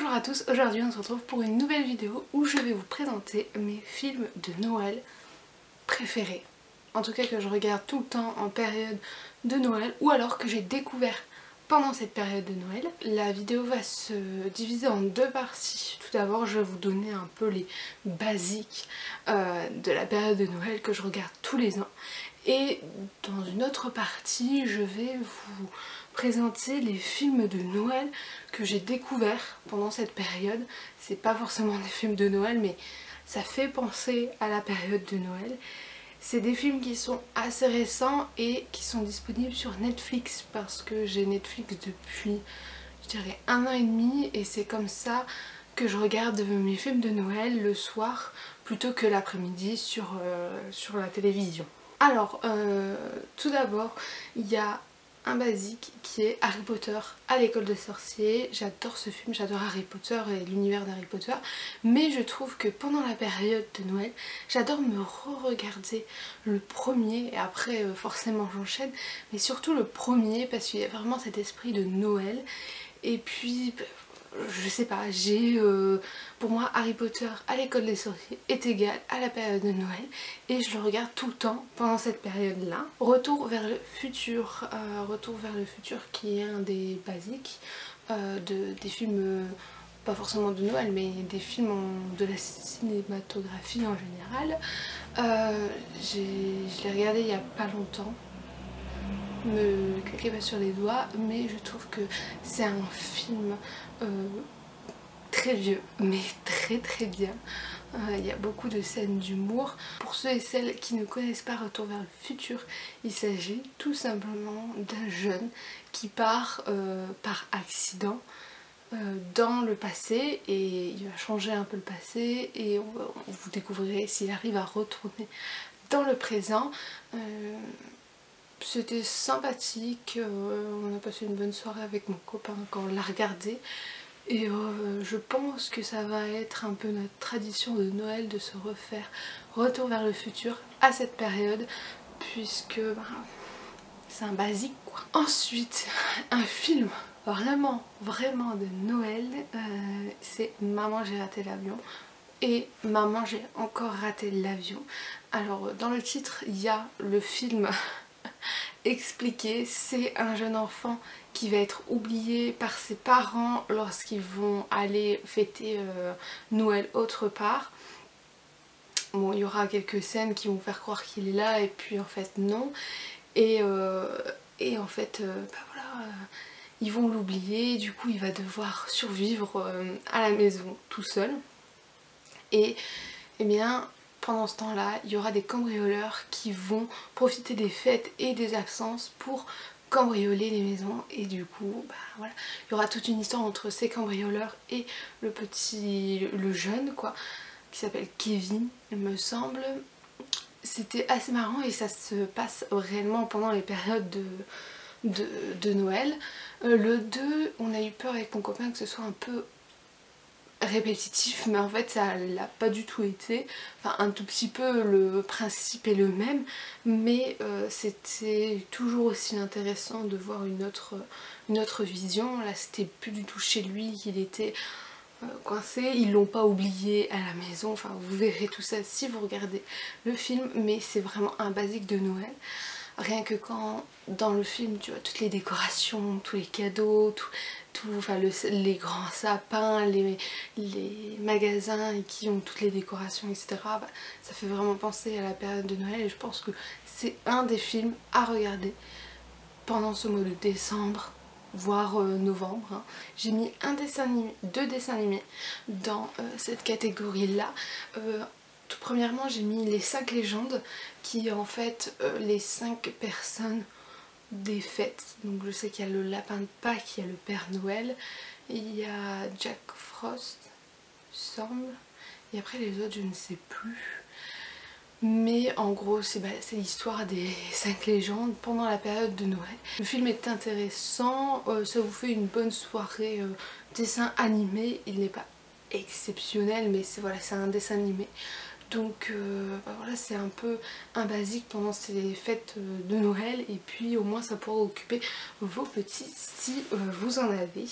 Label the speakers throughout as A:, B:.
A: Bonjour à tous, aujourd'hui on se retrouve pour une nouvelle vidéo où je vais vous présenter mes films de Noël préférés. En tout cas que je regarde tout le temps en période de Noël ou alors que j'ai découvert pendant cette période de Noël. La vidéo va se diviser en deux parties. Tout d'abord je vais vous donner un peu les basiques de la période de Noël que je regarde tous les ans. Et dans une autre partie, je vais vous présenter les films de Noël que j'ai découverts pendant cette période. C'est pas forcément des films de Noël, mais ça fait penser à la période de Noël. C'est des films qui sont assez récents et qui sont disponibles sur Netflix parce que j'ai Netflix depuis, je dirais, 1 an et demi et c'est comme ça que je regarde mes films de Noël le soir plutôt que l'après-midi sur la télévision. Alors, tout d'abord, il y a un basique qui est Harry Potter à l'école des sorciers. J'adore ce film, j'adore Harry Potter et l'univers d'Harry Potter. Mais je trouve que pendant la période de Noël, j'adore me re-regarder le premier. Et après, forcément, j'enchaîne. Mais surtout le premier parce qu'il y a vraiment cet esprit de Noël. Et puis... je sais pas, pour moi Harry Potter à l'école des sorciers est égal à la période de Noël et je le regarde tout le temps pendant cette période là. Retour vers le futur, qui est un des basiques des films, pas forcément de Noël mais des films de la cinématographie en général. Je l'ai regardé il y a pas longtemps. Me cliquez pas sur les doigts, mais je trouve que c'est un film très vieux mais très bien. Il y a beaucoup de scènes d'humour. Pour ceux et celles qui ne connaissent pas Retour vers le futur, il s'agit tout simplement d'un jeune qui part par accident dans le passé et il va changer un peu le passé et vous découvrirez s'il arrive à retourner dans le présent. C'était sympathique, on a passé une bonne soirée avec mon copain quand on l'a regardé et je pense que ça va être un peu notre tradition de Noël de se refaire Retour vers le futur à cette période puisque c'est un basique quoi. Ensuite, un film vraiment de Noël, c'est Maman j'ai raté l'avion et Maman j'ai encore raté l'avion. Alors dans le titre il y a le film expliqué, c'est un jeune enfant qui va être oublié par ses parents lorsqu'ils vont aller fêter Noël autre part. Bon, il y aura quelques scènes qui vont faire croire qu'il est là et puis en fait non. Et en fait, voilà, ils vont l'oublier, du coup il va devoir survivre à la maison tout seul. Et bien... pendant ce temps-là, il y aura des cambrioleurs qui vont profiter des fêtes et des absences pour cambrioler les maisons et du coup, voilà, il y aura toute une histoire entre ces cambrioleurs et le jeune quoi, qui s'appelle Kevin, il me semble. C'était assez marrant et ça se passe réellement pendant les périodes de Noël. Le 2, on a eu peur avec mon copain que ce soit un peu répétitif mais en fait ça l'a pas du tout été, enfin un tout petit peu, le principe est le même mais c'était toujours aussi intéressant de voir une autre vision. Là c'était plus du tout chez lui qu'il était coincé, ils l'ont pas oublié à la maison, enfin vous verrez tout ça si vous regardez le film mais c'est vraiment un basique de Noël. Rien que quand dans le film tu vois toutes les décorations, tous les cadeaux, enfin les grands sapins, les magasins qui ont toutes les décorations etc. Ça fait vraiment penser à la période de Noël et je pense que c'est un des films à regarder pendant ce mois de décembre voire novembre. Hein. J'ai mis deux dessins animés dans cette catégorie là. Tout premièrement j'ai mis les 5 légendes qui est en fait les 5 personnes des fêtes. Donc je sais qu'il y a le lapin de Pâques, il y a le Père Noël, il y a Jack Frost, il semble, et après les autres je ne sais plus. Mais en gros c'est l'histoire des 5 légendes pendant la période de Noël. Le film est intéressant, ça vous fait une bonne soirée dessin animé, il n'est pas exceptionnel mais c'est voilà, c'est un dessin animé. Donc voilà, c'est un peu un basique pendant ces fêtes de Noël, et puis au moins ça pourra occuper vos petits si vous en avez.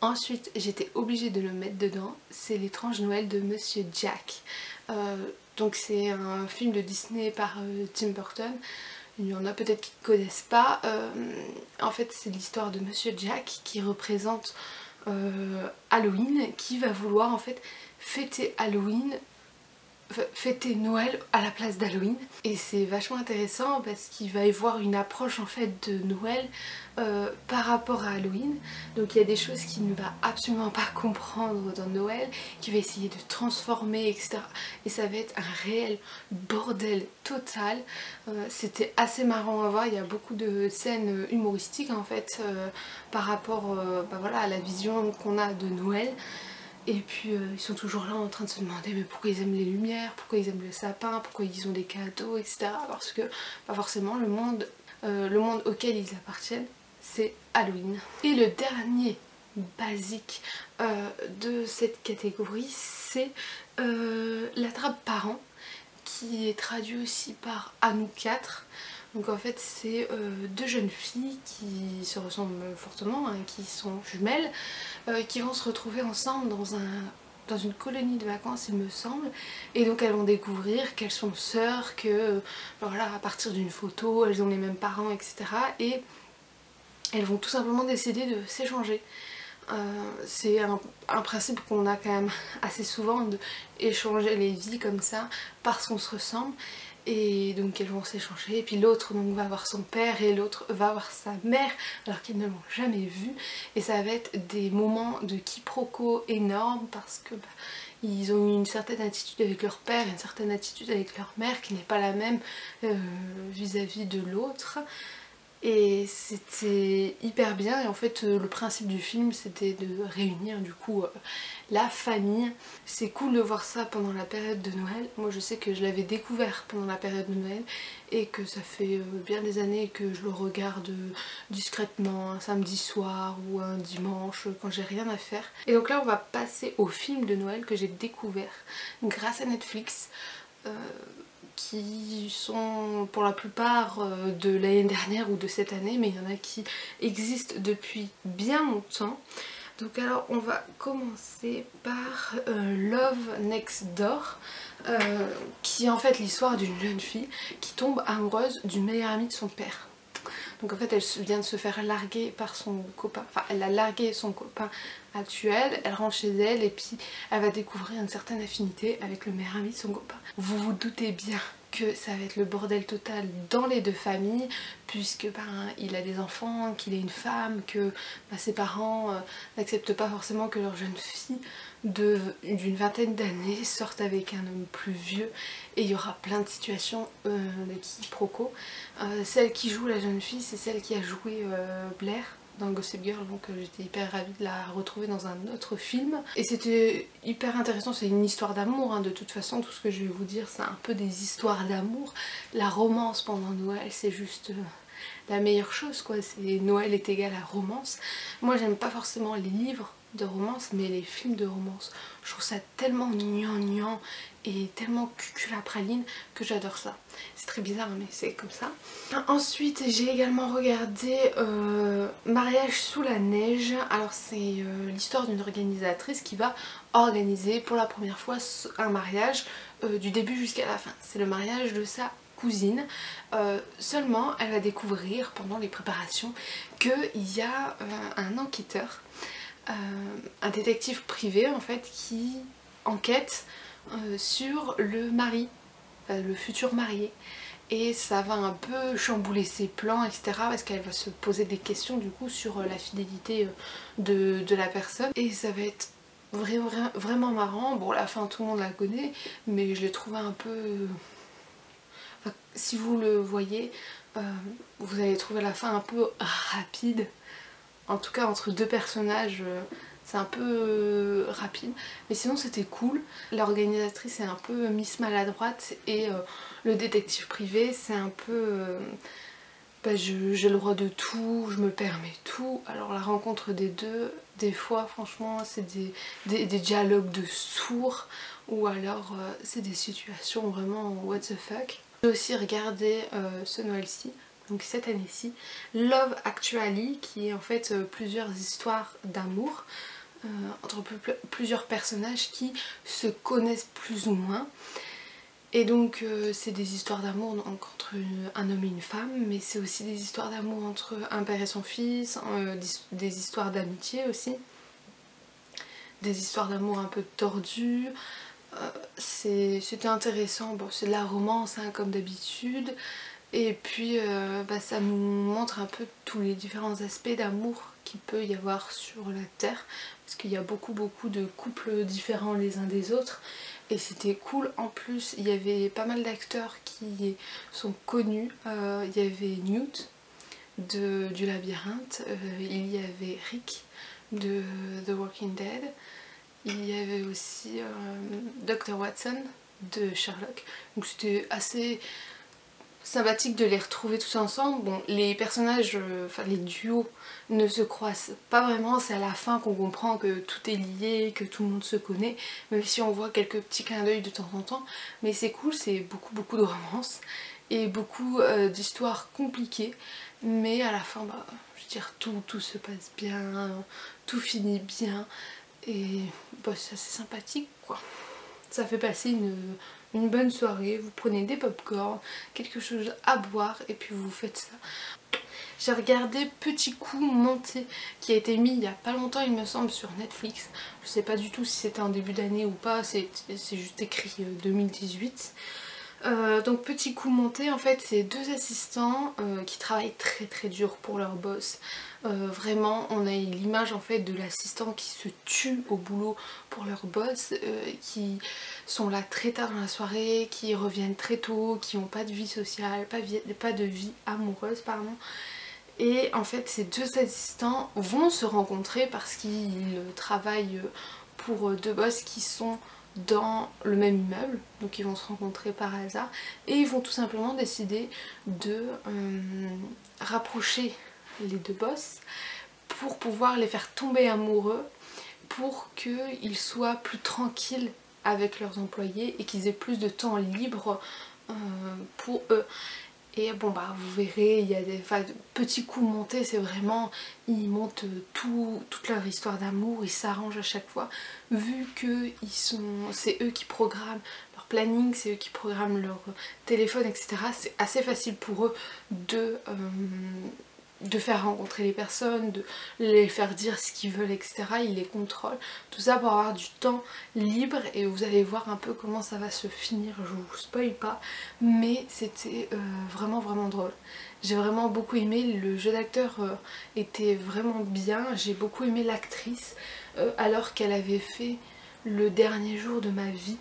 A: Ensuite j'étais obligée de le mettre dedans, c'est L'étrange Noël de Monsieur Jack. Donc c'est un film de Disney par Tim Burton. Il y en a peut-être qui ne connaissent pas. En fait c'est l'histoire de Monsieur Jack qui représente Halloween, qui va vouloir en fait fêter Noël à la place d'Halloween. Et c'est vachement intéressant parce qu'il va y avoir une approche en fait de Noël par rapport à Halloween. Donc il y a des choses qu'il ne va absolument pas comprendre dans Noël, qu'il va essayer de transformer, etc. Et ça va être un réel bordel total. C'était assez marrant à voir, il y a beaucoup de scènes humoristiques en fait par rapport voilà, à la vision qu'on a de Noël. Et puis ils sont toujours là en train de se demander mais pourquoi ils aiment les lumières, pourquoi ils aiment le sapin, pourquoi ils ont des cadeaux, etc. Parce que pas forcément le monde auquel ils appartiennent, c'est Halloween. Et le dernier basique de cette catégorie, c'est L'attrape-parents, qui est traduit aussi par À nous quatre. Donc en fait c'est deux jeunes filles qui se ressemblent fortement, hein, qui sont jumelles, qui vont se retrouver ensemble dans une colonie de vacances il me semble, et donc elles vont découvrir qu'elles sont sœurs, que voilà, à partir d'une photo elles ont les mêmes parents, etc. Et elles vont tout simplement décider de s'échanger. C'est un principe qu'on a quand même assez souvent, de échanger les vies comme ça parce qu'on se ressemble. Et donc elles vont s'échanger, et puis l'autre va voir son père et l'autre va voir sa mère alors qu'ils ne l'ont jamais vu, et ça va être des moments de quiproquo énormes parce que ils ont une certaine attitude avec leur père, une certaine attitude avec leur mère qui n'est pas la même vis-à-vis de l'autre. Et c'était hyper bien, et en fait le principe du film c'était de réunir du coup la famille. C'est cool de voir ça pendant la période de Noël. Moi je sais que je l'avais découvert pendant la période de Noël et que ça fait bien des années que je le regarde discrètement un samedi soir ou un dimanche quand j'ai rien à faire. Et donc là on va passer au film de Noël que j'ai découvert grâce à Netflix. Qui sont pour la plupart de l'année dernière ou de cette année, mais il y en a qui existent depuis bien longtemps. Donc alors on va commencer par Love Next Door, qui est en fait l'histoire d'une jeune fille qui tombe amoureuse du meilleur ami de son père. Donc en fait elle vient de se faire larguer par son copain, enfin elle a largué son copain actuel, elle rentre chez elle et puis elle va découvrir une certaine affinité avec le meilleur ami de son copain. Vous vous doutez bien que ça va être le bordel total dans les deux familles, puisque il a des enfants, qu'il est une femme, que ses parents n'acceptent pas forcément que leur jeune fille d'une vingtaine d'années sorte avec un homme plus vieux, et il y aura plein de situations de quiproquos. Celle qui joue la jeune fille, c'est celle qui a joué Blair dans Gossip Girl, donc j'étais hyper ravie de la retrouver dans un autre film. Et c'était hyper intéressant, c'est une histoire d'amour, hein. De toute façon tout ce que je vais vous dire c'est un peu des histoires d'amour. La romance pendant Noël c'est juste la meilleure chose quoi, Noël est égal à romance. Moi j'aime pas forcément les livres de romance, mais les films de romance, je trouve ça tellement gnangnan et tellement cuculapraline que j'adore ça. C'est très bizarre mais c'est comme ça. Ensuite j'ai également regardé Mariage sous la neige. Alors c'est l'histoire d'une organisatrice qui va organiser pour la première fois un mariage du début jusqu'à la fin. C'est le mariage de sa cousine. Seulement elle va découvrir pendant les préparations qu'il y a un enquêteur, un détective privé en fait, qui enquête sur le mari, le futur marié, et ça va un peu chambouler ses plans, etc. parce qu'elle va se poser des questions du coup sur la fidélité de la personne, et ça va être vraiment marrant. Bon la fin tout le monde la connaît, mais je l'ai trouvé un peu... Enfin, si vous le voyez, vous allez trouver la fin un peu rapide. En tout cas entre deux personnages c'est un peu rapide, mais sinon c'était cool. L'organisatrice est un peu Miss Maladroite et le détective privé c'est un peu j'ai le droit de tout, je me permets tout. Alors la rencontre des deux, des fois franchement c'est des dialogues de sourds, ou alors c'est des situations vraiment what the fuck. J'ai aussi regardé ce Noël-ci, donc cette année-ci, Love Actually, qui est en fait plusieurs histoires d'amour entre plusieurs personnages qui se connaissent plus ou moins. Et donc c'est des histoires d'amour entre un homme et une femme, mais c'est aussi des histoires d'amour entre un père et son fils, des histoires d'amitié aussi, des histoires d'amour un peu tordues. C'était intéressant, bon, c'est de la romance hein, comme d'habitude, et puis ça nous montre un peu tous les différents aspects d'amour qu'il peut y avoir sur la terre, parce qu'il y a beaucoup de couples différents les uns des autres. Et c'était cool, en plus il y avait pas mal d'acteurs qui sont connus, il y avait Newt du Labyrinthe, il y avait Rick de The Walking Dead, il y avait aussi Dr Watson de Sherlock, donc c'était assez sympathique de les retrouver tous ensemble. Bon, les personnages, enfin les duos ne se croisent pas vraiment, c'est à la fin qu'on comprend que tout est lié, que tout le monde se connaît, même si on voit quelques petits clins d'œil de temps en temps, mais c'est cool, c'est beaucoup de romance et beaucoup d'histoires compliquées, mais à la fin je veux dire tout se passe bien, tout finit bien, et c'est assez sympathique quoi. Ça fait passer une bonne soirée, vous prenez des pop-corn, quelque chose à boire et puis vous faites ça. J'ai regardé Petit Coup Monté qui a été mis il n'y a pas longtemps il me semble sur Netflix. Je sais pas du tout si c'était en début d'année ou pas, c'est juste écrit 2018. Donc Petit Coup Monté, en fait c'est deux assistants qui travaillent très dur pour leur boss. Vraiment on a l'image en fait de l'assistant qui se tue au boulot pour leur boss, qui sont là très tard dans la soirée, qui reviennent très tôt, qui n'ont pas de vie sociale, pas de vie amoureuse pardon. Et en fait ces deux assistants vont se rencontrer parce qu'ils travaillent pour deux boss qui sont dans le même immeuble, donc ils vont se rencontrer par hasard et ils vont tout simplement décider de rapprocher les deux boss pour pouvoir les faire tomber amoureux, pour qu'ils soient plus tranquilles avec leurs employés et qu'ils aient plus de temps libre pour eux. Et bon vous verrez, il y a des petits coups montés, c'est vraiment, ils montent toute leur histoire d'amour, ils s'arrangent à chaque fois, vu que c'est eux qui programment leur planning, c'est eux qui programment leur téléphone, etc. C'est assez facile pour eux de faire rencontrer les personnes, de les faire dire ce qu'ils veulent, etc. Ils les contrôlent. Tout ça pour avoir du temps libre et vous allez voir un peu comment ça va se finir. Je vous spoil pas, mais c'était vraiment drôle. J'ai vraiment beaucoup aimé, le jeu d'acteur était vraiment bien. J'ai beaucoup aimé l'actrice alors qu'elle avait fait Le Dernier Jour de ma vie,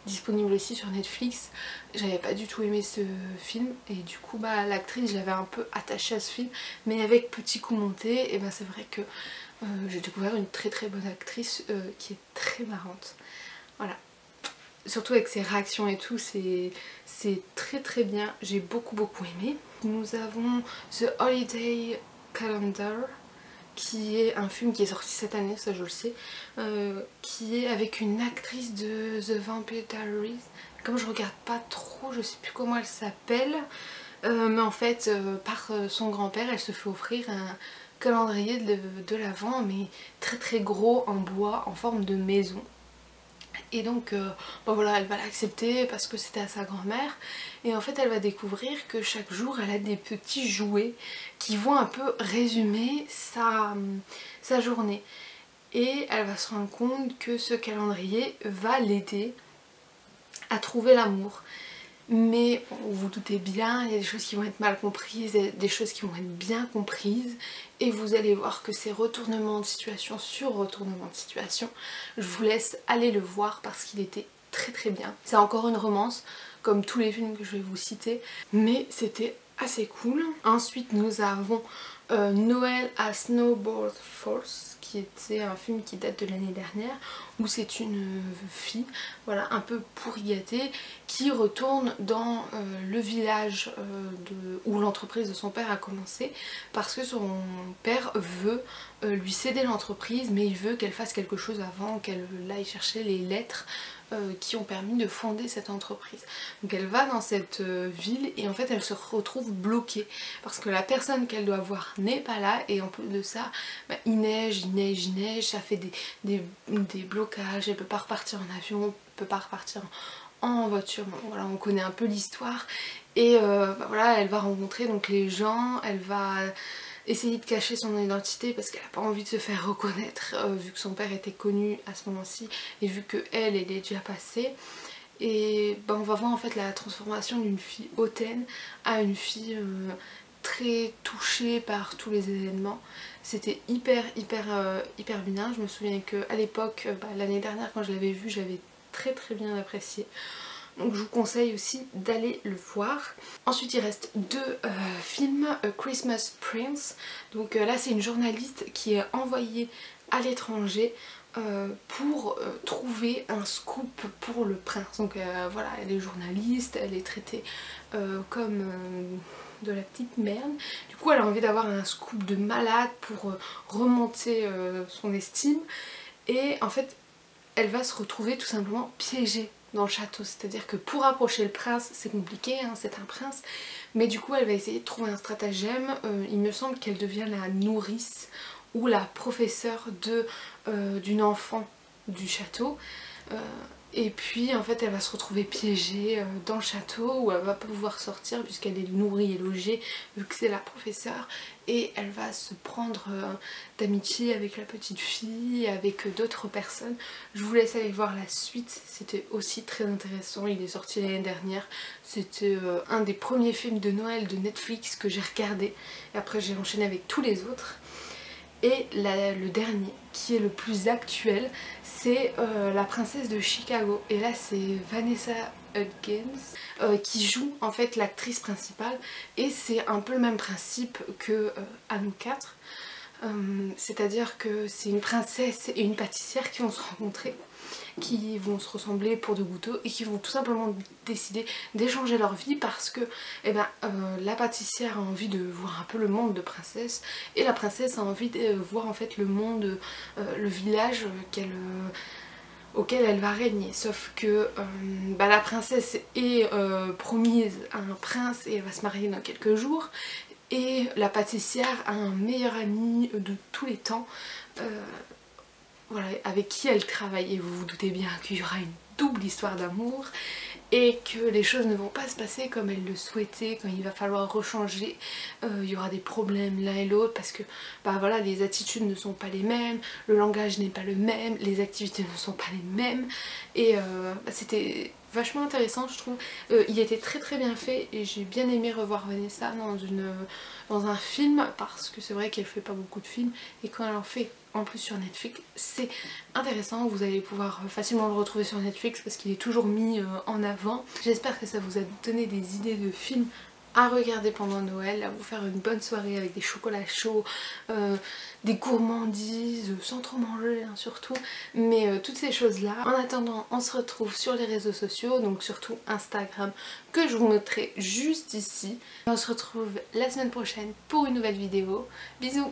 A: disponible aussi sur Netflix. J'avais pas du tout aimé ce film et du coup l'actrice j'avais un peu attachée à ce film, mais avec Petit Coup Monté et c'est vrai que j'ai découvert une très bonne actrice qui est très marrante. Voilà, surtout avec ses réactions et tout, c'est très bien, j'ai beaucoup aimé. Nous avons The Holiday Calendar, qui est un film qui est sorti cette année, ça je le sais, qui est avec une actrice de The Vampire Diaries. Comme je regarde pas trop, je sais plus comment elle s'appelle, mais en fait par son grand-père elle se fait offrir un calendrier de l'Avent, mais très gros en bois en forme de maison. Et donc voilà, elle va l'accepter parce que c'était à sa grand-mère, et en fait elle va découvrir que chaque jour elle a des petits jouets qui vont un peu résumer sa journée, et elle va se rendre compte que ce calendrier va l'aider à trouver l'amour. Mais bon, vous vous doutez bien, il y a des choses qui vont être mal comprises, des choses qui vont être bien comprises, et vous allez voir que c'est retournement de situation sur retournement de situation. Je vous laisse aller le voir parce qu'il était très bien. C'est encore une romance, comme tous les films que je vais vous citer, mais c'était assez cool. Ensuite nous avons Noël à Snowboard Falls, qui était un film qui date de l'année dernière, où c'est une fille, voilà, un peu pourri gâtée, qui retourne dans le village où l'entreprise de son père a commencé, parce que son père veut lui céder l'entreprise, mais il veut qu'elle fasse quelque chose avant, qu'elle aille chercher les lettres qui ont permis de fonder cette entreprise. Donc elle va dans cette ville et en fait elle se retrouve bloquée parce que la personne qu'elle doit voir n'est pas là, et en plus de ça, il neige, ça fait des blocages, elle peut pas repartir en avion, elle peut pas repartir en voiture. Bon, voilà, on connaît un peu l'histoire, et voilà, elle va rencontrer donc les gens, elle va essayer de cacher son identité parce qu'elle n'a pas envie de se faire reconnaître vu que son père était connu à ce moment-ci et vu que elle est déjà passée. Et on va voir en fait la transformation d'une fille hautaine à une fille très touchée par tous les événements. C'était hyper bien. Je me souviens qu'à l'époque, l'année dernière quand je l'avais vu, je l'avais très bien apprécié. Donc je vous conseille aussi d'aller le voir. Ensuite il reste deux films, Christmas Prince. Donc là c'est une journaliste qui est envoyée à l'étranger pour trouver un scoop pour le prince. Donc voilà, elle est journaliste, elle est traitée comme de la petite merde. Du coup elle a envie d'avoir un scoop de malade pour remonter son estime, et en fait elle va se retrouver tout simplement piégée dans le château. C'est-à-dire que pour approcher le prince c'est compliqué, hein, c'est un prince, mais du coup elle va essayer de trouver un stratagème. Il me semble qu'elle devient la nourrice ou la professeure d'une enfant du château. Et puis en fait elle va se retrouver piégée dans le château où elle va pas pouvoir sortir puisqu'elle est nourrie et logée vu que c'est la professeure, et elle va se prendre d'amitié avec la petite fille, avec d'autres personnes. Je vous laisse aller voir la suite, c'était aussi très intéressant, il est sorti l'année dernière. C'était un des premiers films de Noël de Netflix que j'ai regardé, et après j'ai enchaîné avec tous les autres. Et le dernier, qui est le plus actuel, c'est La princesse de Chicago. Et là c'est Vanessa Hudgens qui joue en fait l'actrice principale, et c'est un peu le même principe que Nous 4. C'est-à-dire que c'est une princesse et une pâtissière qui vont se rencontrer, qui vont se ressembler pour de gouttes et qui vont tout simplement décider d'échanger leur vie parce que la pâtissière a envie de voir un peu le monde de princesse, et la princesse a envie de voir en fait le monde, le village auquel elle va régner. Sauf que la princesse est promise à un prince et elle va se marier dans quelques jours, et la pâtissière a un meilleur ami de tous les temps voilà, avec qui elle travaille, et vous vous doutez bien qu'il y aura une double histoire d'amour et que les choses ne vont pas se passer comme elle le souhaitait, quand il va falloir rechanger, il y aura des problèmes l'un et l'autre parce que voilà, les attitudes ne sont pas les mêmes, le langage n'est pas le même, les activités ne sont pas les mêmes, et c'était vachement intéressant je trouve. Il était très bien fait et j'ai bien aimé revoir Vanessa dans un film, parce que c'est vrai qu'elle fait pas beaucoup de films, et quand elle en fait en plus sur Netflix c'est intéressant. Vous allez pouvoir facilement le retrouver sur Netflix parce qu'il est toujours mis en avant. J'espère que ça vous a donné des idées de films à regarder pendant Noël, à vous faire une bonne soirée avec des chocolats chauds, des gourmandises, sans trop manger hein, surtout, mais toutes ces choses là. En attendant on se retrouve sur les réseaux sociaux, donc surtout Instagram que je vous mettrai juste ici. On se retrouve la semaine prochaine pour une nouvelle vidéo. Bisous.